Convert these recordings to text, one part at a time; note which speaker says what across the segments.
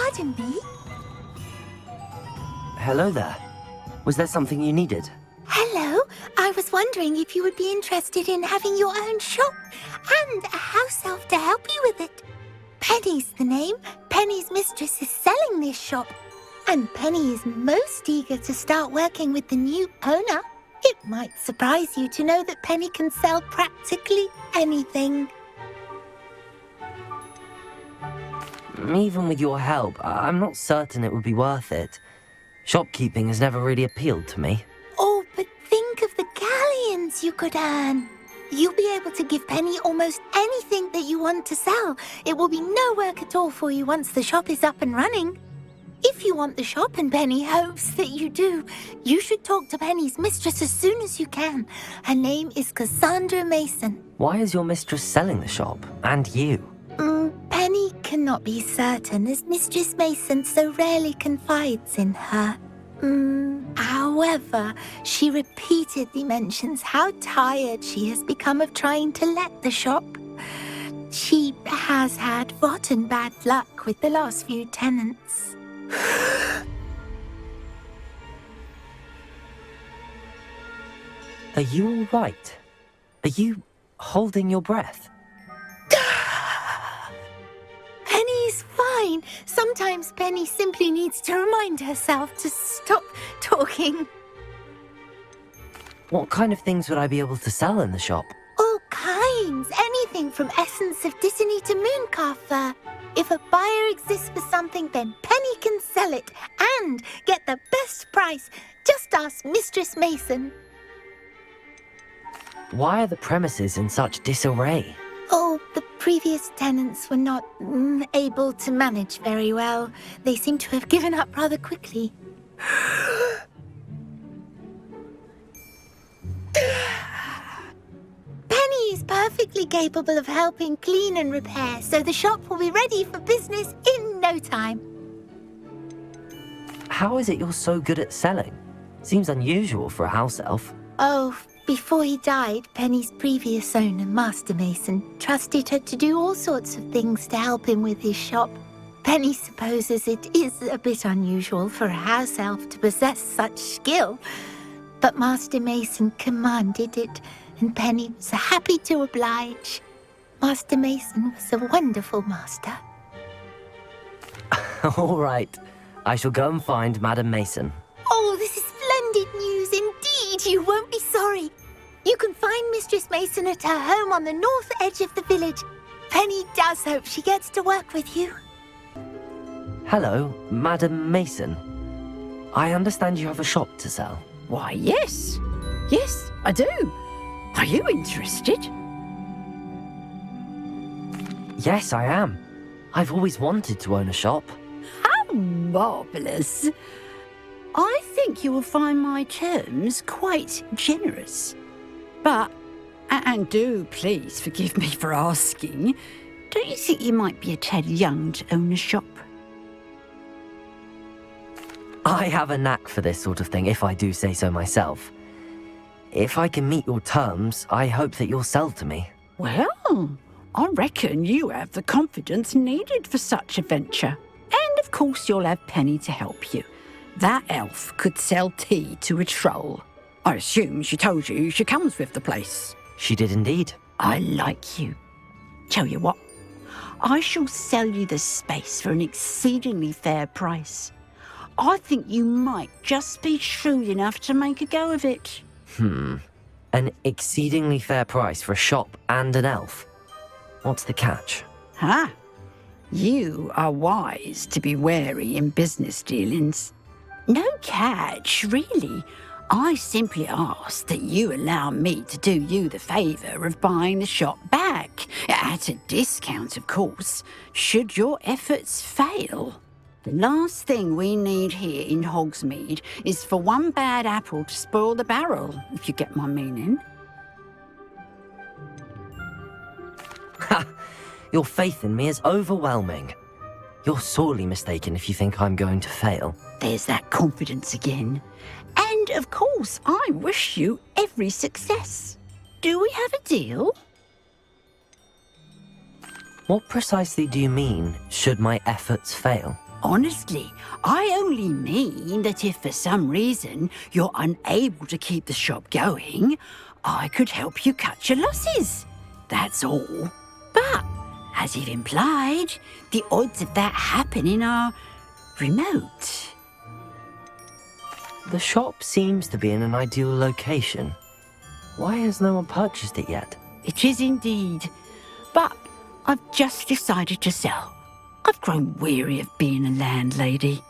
Speaker 1: pardon me?
Speaker 2: Hello there. Was there something you needed?
Speaker 1: Hello, I was wondering if you would be interested in having your own shop and a house elf to help you with it. Penny's the name. Penny's mistress is selling this shop, and Penny is most eager to start working with the new owner. It might surprise you to know that Penny can sell practically anything.
Speaker 2: Even with your help, I'm not certain it would be worth it. Shopkeeping has never really appealed to me.
Speaker 1: Oh, but think of the galleons you could earn. You'll be able to give Penny almost anything that you want to sell. It will be no work at all for you once the shop is up and running. If you want the shop and Penny hopes that you do, you should talk to Penny's mistress as soon as you can. Her name is Cassandra Mason.
Speaker 2: Why is your mistress selling the shop? And you?
Speaker 1: Penny cannot be certain, as Mistress Mason so rarely confides in her. However, she repeatedly mentions how tired she has become of trying to let the shop. She has had rotten bad luck with the last few tenants.
Speaker 2: Are you all right? Are you holding your breath?
Speaker 1: Penny's fine. Sometimes Penny simply needs to remind herself to stop talking.
Speaker 2: What kind of things would I be able to sell in the shop?
Speaker 1: All kinds. Anything from essence of Disney to mooncalf fur. If a buyer exists for something, then Penny can sell it and get the best price. Just ask Mistress Mason.
Speaker 2: Why are the premises in such disarray?
Speaker 1: Oh, the previous tenants were not able to manage very well. They seem to have given up rather quickly. Penny is perfectly capable of helping clean and repair, so the shop will be ready for business in no time.
Speaker 2: How is it you're so good at selling? Seems unusual for a house elf.
Speaker 1: Oh, before he died, Penny's previous owner, Master Mason, trusted her to do all sorts of things to help him with his shop. Penny supposes it is a bit unusual for a house elf to possess such skill, but Master Mason commanded it, and Penny was happy to oblige. Master Mason was a wonderful master.
Speaker 2: All right. I shall go and find Madam Mason.
Speaker 1: Oh, this is splendid news indeed. You won't be sorry. You can find Mistress Mason at her home on the north edge of the village. Penny does hope she gets to work with you.
Speaker 2: Hello, Madam Mason. I understand you have a shop to sell.
Speaker 3: Why, yes. Yes, I do. Are you interested?
Speaker 2: Yes, I am. I've always wanted to own a shop.
Speaker 3: How marvellous. I think you will find my terms quite generous. But, and do please forgive me for asking, don't you think you might be a tad young to own a shop?
Speaker 2: I have a knack for this sort of thing, if I do say so myself. If I can meet your terms, I hope that you'll sell to me.
Speaker 3: Well, I reckon you have the confidence needed for such a venture. And of course you'll have Penny to help you. That elf could sell tea to a troll. I assume she told you she comes with the place.
Speaker 2: She did indeed.
Speaker 3: I like you. Tell you what, I shall sell you the space for an exceedingly fair price. I think you might just be shrewd enough to make a go of it.
Speaker 2: An exceedingly fair price for a shop and an elf. What's the catch?
Speaker 3: Ah, you are wise to be wary in business dealings. No catch, really. I simply ask that you allow me to do you the favour of buying the shop back, at a discount, of course, should your efforts fail. The last thing we need here in Hogsmeade is for one bad apple to spoil the barrel, if you get my meaning.
Speaker 2: Ha! Your faith in me is overwhelming. You're sorely mistaken if you think I'm going to fail.
Speaker 3: There's that confidence again. And, of course, I wish you every success. Do we have a deal?
Speaker 2: What precisely do you mean, should my efforts fail?
Speaker 3: Honestly, I only mean that if for some reason you're unable to keep the shop going, I could help you cut your losses. That's all. But, as you've implied, the odds of that happening are remote.
Speaker 2: The shop seems to be in an ideal location. Why has no one purchased it yet?
Speaker 3: It is indeed. But I've just decided to sell. I've grown weary of being a landlady.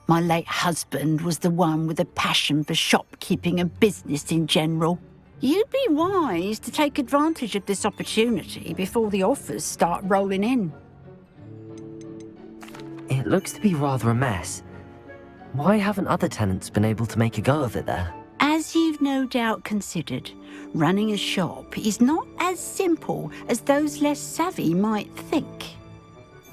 Speaker 3: My late husband was the one with a passion for shopkeeping and business in general. You'd be wise to take advantage of this opportunity before the offers start rolling in.
Speaker 2: It looks to be rather a mess. Why haven't other tenants been able to make a go of it there?
Speaker 3: As you've no doubt considered, running a shop is not as simple as those less savvy might think.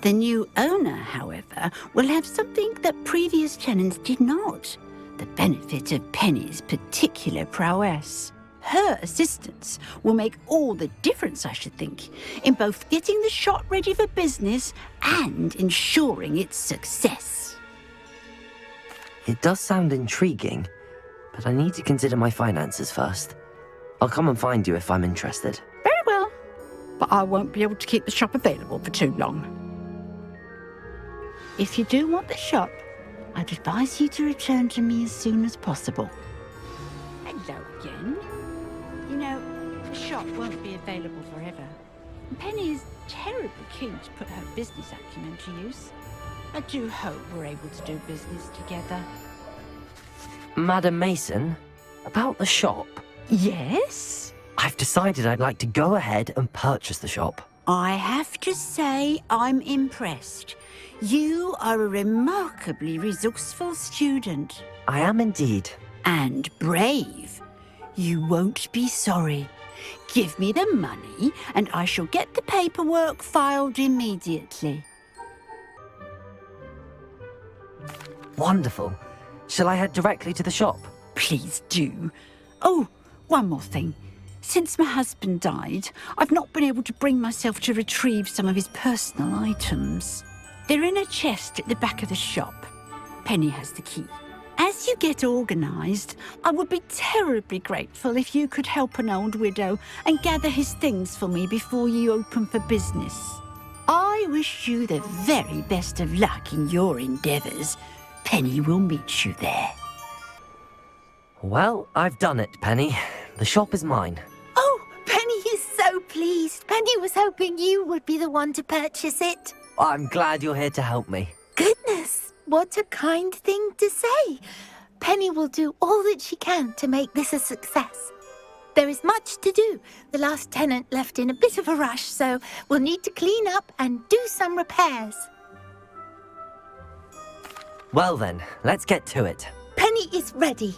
Speaker 3: The new owner, however, will have something that previous tenants did not, the benefit of Penny's particular prowess. Her assistance will make all the difference, I should think, in both getting the shop ready for business and ensuring its success.
Speaker 2: It does sound intriguing, but I need to consider my finances first. I'll come and find you if I'm interested.
Speaker 3: Very well, but I won't be able to keep the shop available for too long. If you do want the shop, I'd advise you to return to me as soon as possible. Hello again. You know, the shop won't be available forever. Penny is terribly keen to put her business acumen to use. I do hope we're able to do business together.
Speaker 2: Madam Mason, about the shop.
Speaker 3: Yes?
Speaker 2: I've decided I'd like to go ahead and purchase the shop.
Speaker 3: I have to say I'm impressed. You are a remarkably resourceful student.
Speaker 2: I am indeed.
Speaker 3: And brave. You won't be sorry. Give me the money and I shall get the paperwork filed immediately.
Speaker 2: Wonderful. Shall I head directly to the shop?
Speaker 3: Please do. Oh, one more thing. Since my husband died, I've not been able to bring myself to retrieve some of his personal items. They're in a chest at the back of the shop. Penny has the key. As you get organised, I would be terribly grateful if you could help an old widow and gather his things for me before you open for business. I wish you the very best of luck in your endeavours. Penny will meet you there.
Speaker 2: Well, I've done it, Penny. The shop is mine.
Speaker 1: Oh, Penny is so pleased. Penny was hoping you would be the one to purchase it.
Speaker 2: I'm glad you're here to help me.
Speaker 1: Goodness, what a kind thing to say. Penny will do all that she can to make this a success. There is much to do. The last tenant left in a bit of a rush, so we'll need to clean up and do some repairs.
Speaker 2: Well then, let's get to it.
Speaker 1: Penny is ready.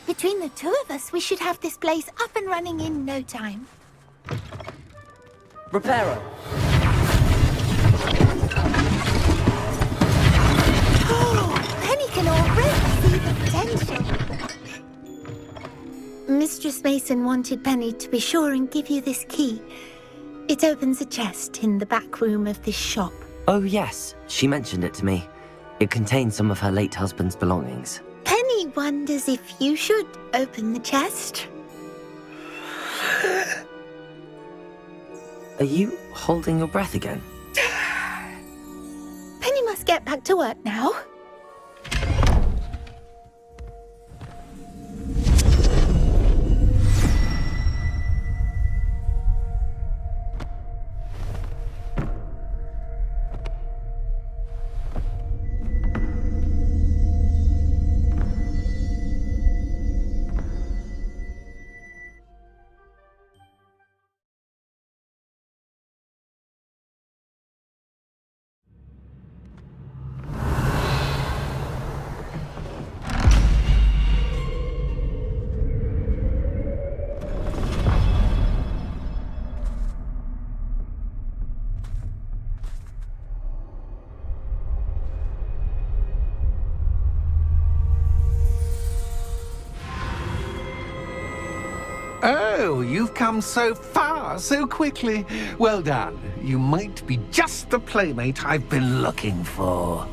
Speaker 1: Between the two of us, we should have this place up and running in no time.
Speaker 2: Reparo.
Speaker 1: Oh, Penny can already see the potential. Mistress Mason wanted Penny to be sure and give you this key. It opens a chest in the back room of this shop.
Speaker 2: Oh yes, she mentioned it to me. It contains some of her late husband's belongings.
Speaker 1: Penny wonders if you should open the chest.
Speaker 2: Are you holding your breath again?
Speaker 1: Penny must get back to work now.
Speaker 4: Oh, you've come so far, so quickly. Well done. You might be just the playmate I've been looking for.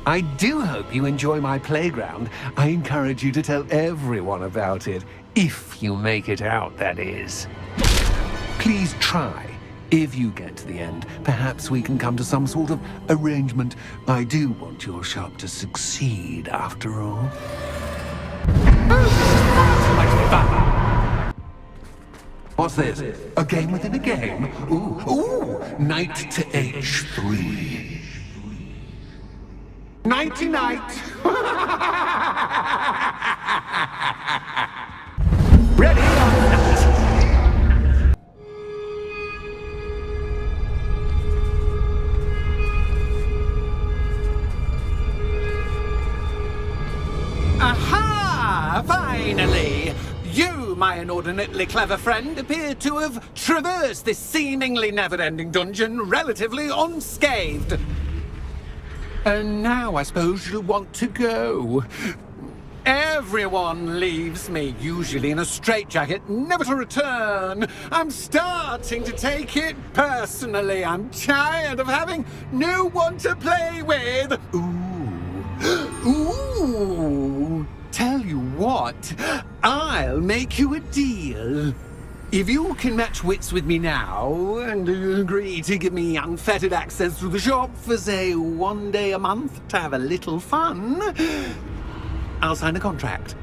Speaker 4: I do hope you enjoy my playground. I encourage you to tell everyone about it. If you make it out, that is. Please try. If you get to the end, perhaps we can come to some sort of arrangement. I do want your shop to succeed, after all. Oh, this is far too much fun! What's this? A game within a game? Ooh, knight to h3. Nighty-night! Ready or not? Aha! Finally! You, my inordinately clever friend, appear to have traversed this seemingly never-ending dungeon relatively unscathed. And now I suppose you'll want to go. Everyone leaves me, usually in a straitjacket, never to return. I'm starting to take it personally. I'm tired of having no one to play with. Ooh. Tell you what, I'll make you a deal. If you can match wits with me now and agree to give me unfettered access to the shop for, say, 1 day a month to have a little fun, I'll sign a contract.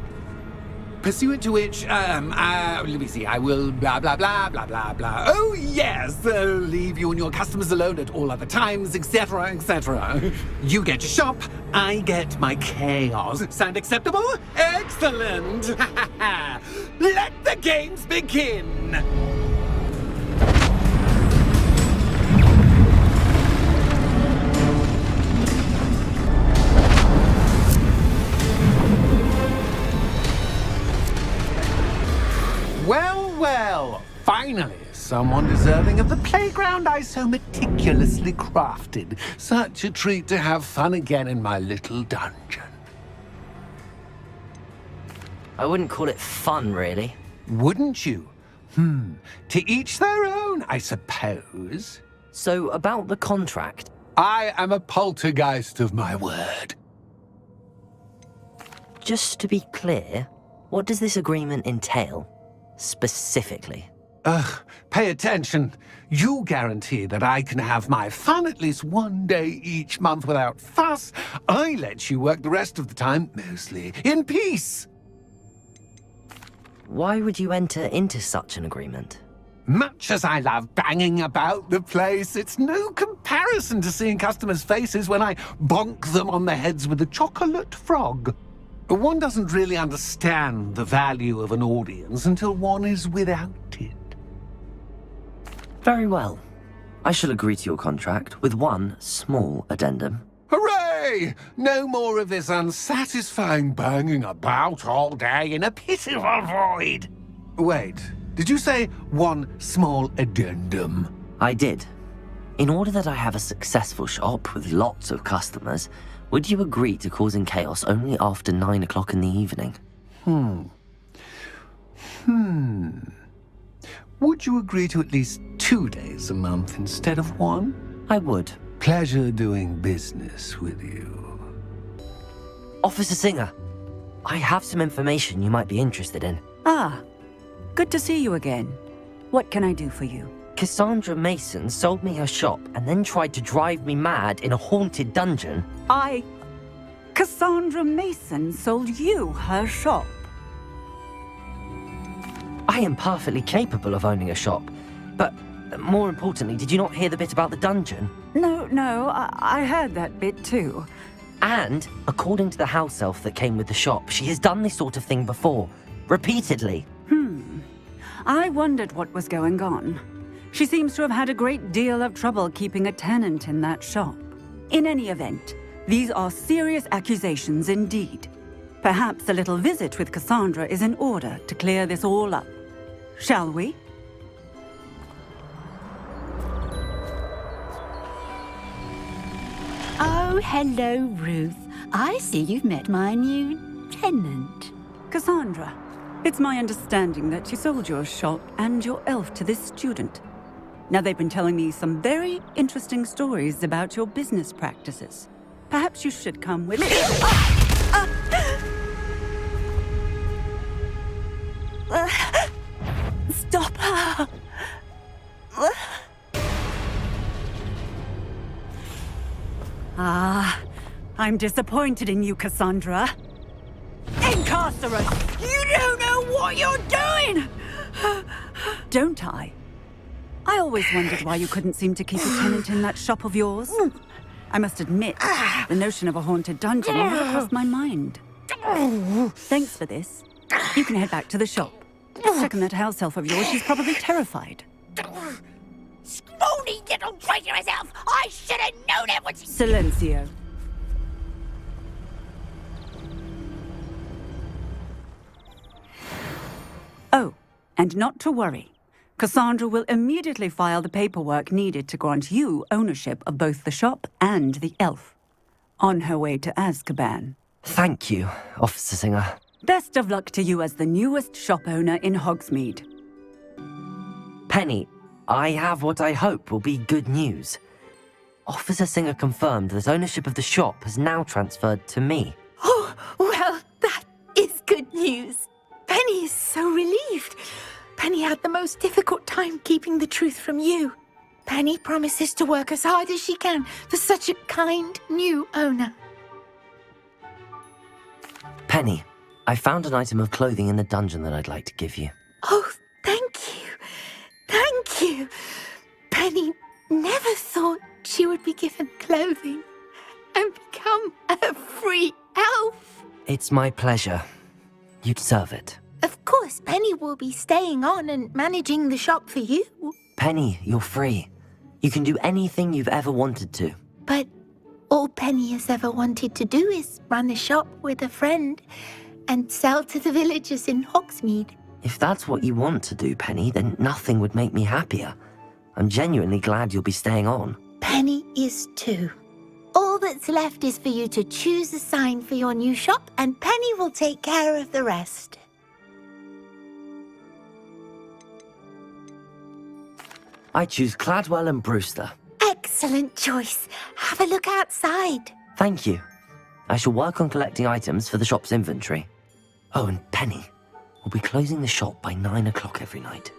Speaker 4: Pursuant to which, let me see, I will blah, blah, blah, blah, blah, blah. Oh, yes, leave you and your customers alone at all other times, etc., etc. You get your shop, I get my chaos. Sound acceptable? Excellent! Let the games begin! Well, finally, someone deserving of the playground I so meticulously crafted. Such a treat to have fun again in my little dungeon.
Speaker 2: I wouldn't call it fun, really.
Speaker 4: Wouldn't you? To each their own, I suppose.
Speaker 2: So, about the contract.
Speaker 4: I am a poltergeist of my word.
Speaker 2: Just to be clear, what does this agreement entail? Specifically.
Speaker 4: Pay attention. You guarantee that I can have my fun at least 1 day each month without fuss. I let you work the rest of the time, mostly in peace.
Speaker 2: Why would you enter into such an agreement?
Speaker 4: Much as I love banging about the place, it's no comparison to seeing customers' faces when I bonk them on the heads with a chocolate frog. One doesn't really understand the value of an audience until one is without it.
Speaker 2: Very well. I shall agree to your contract with one small addendum.
Speaker 4: Hooray! No more of this unsatisfying banging about all day in a pitiful void. Wait, did you say one small addendum?
Speaker 2: I did. In order that I have a successful shop with lots of customers, would you agree to causing chaos only after 9 o'clock in the evening?
Speaker 4: Would you agree to at least 2 days a month instead of 1?
Speaker 2: I would.
Speaker 4: Pleasure doing business with you.
Speaker 2: Officer Singer, I have some information you might be interested in.
Speaker 5: Ah, good to see you again. What can I do for you?
Speaker 2: Cassandra Mason sold me her shop and then tried to drive me mad in a haunted dungeon.
Speaker 5: Cassandra Mason sold you her shop?
Speaker 2: I am perfectly capable of owning a shop, but more importantly, did you not hear the bit about the dungeon?
Speaker 5: No, I heard that bit too.
Speaker 2: And, according to the house elf that came with the shop, she has done this sort of thing before, repeatedly.
Speaker 5: I wondered what was going on. She seems to have had a great deal of trouble keeping a tenant in that shop. In any event, these are serious accusations indeed. Perhaps a little visit with Cassandra is in order to clear this all up. Shall we?
Speaker 3: Oh, hello, Ruth. I see you've met my new tenant.
Speaker 5: Cassandra, It's my understanding that you sold your shop and your elf to this student. Now, they've been telling me some very interesting stories about your business practices. Perhaps you should come with me. Stop her! I'm disappointed in you, Cassandra. Incarcerate! You don't know what you're doing! Don't I? I always wondered why you couldn't seem to keep a tenant in that shop of yours. I must admit, the notion of a haunted dungeon never crossed my mind. Thanks for this. You can head back to the shop. Check on that house elf of yours. She's probably terrified.
Speaker 1: Scrawny little traitorous elf! I should have known it was...
Speaker 5: Silencio. Oh, and not to worry. Cassandra will immediately file the paperwork needed to grant you ownership of both the shop and the elf. On her way to Azkaban.
Speaker 2: Thank you, Officer Singer.
Speaker 5: Best of luck to you as the newest shop owner in Hogsmeade.
Speaker 2: Penny, I have what I hope will be good news. Officer Singer confirmed that ownership of the shop has now transferred to me.
Speaker 1: Oh, well, that is good news. Penny is so relieved. Penny had the most difficult time keeping the truth from you. Penny promises to work as hard as she can for such a kind new owner.
Speaker 2: Penny, I found an item of clothing in the dungeon that I'd like to give you.
Speaker 1: Oh, thank you. Thank you. Penny never thought she would be given clothing and become a free elf.
Speaker 2: It's my pleasure. You deserve it.
Speaker 1: Of course, Penny will be staying on and managing the shop for you.
Speaker 2: Penny, you're free. You can do anything you've ever wanted to.
Speaker 1: But all Penny has ever wanted to do is run a shop with a friend and sell to the villagers in Hogsmeade.
Speaker 2: If that's what you want to do, Penny, then nothing would make me happier. I'm genuinely glad you'll be staying on.
Speaker 1: Penny is too. All that's left is for you to choose a sign for your new shop, and Penny will take care of the rest.
Speaker 2: I choose Cladwell and Brewster.
Speaker 1: Excellent choice. Have a look outside.
Speaker 2: Thank you. I shall work on collecting items for the shop's inventory. Oh, and Penny, we'll be closing the shop by 9 o'clock every night.